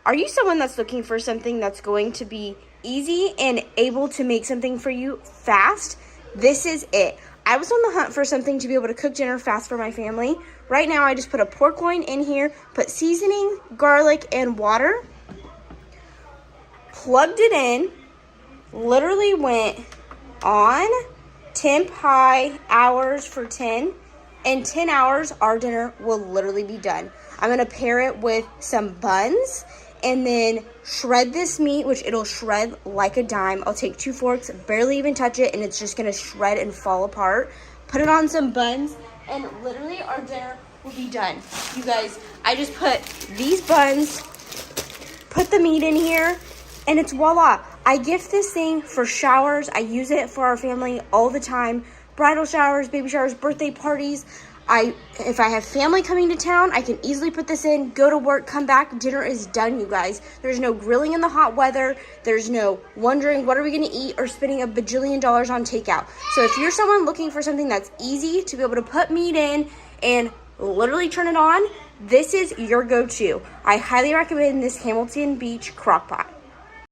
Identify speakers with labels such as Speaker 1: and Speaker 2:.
Speaker 1: Are you someone that's looking for something that's going to be easy and able to make something for you fast? This is it. I was on the hunt for something to be able to cook dinner fast for my family. Right now, I just put a pork loin in here, put seasoning, garlic, and water, plugged it in, literally went on temp high hours for 10. In 10 hours, our dinner will literally be done. I'm going to pair it with some buns and then shred this meat, which it'll shred like a dime. I'll take 2 forks, barely even touch it, and it's just going to shred and fall apart. Put it on some buns, and literally our dinner will be done. You guys, I just put these buns, put the meat in here, and it's voila. I gift this thing for showers. I use it for our family all the time. Bridal showers, baby showers, birthday parties. If I have family coming to town, I can easily put this in, go to work, come back, dinner is done, you guys. There's no grilling in the hot weather. There's no wondering what are we gonna eat or spending $1 bajillion on takeout. So if you're someone looking for something that's easy to be able to put meat in and literally turn it on, this is your go-to. I highly recommend this Hamilton Beach crock pot.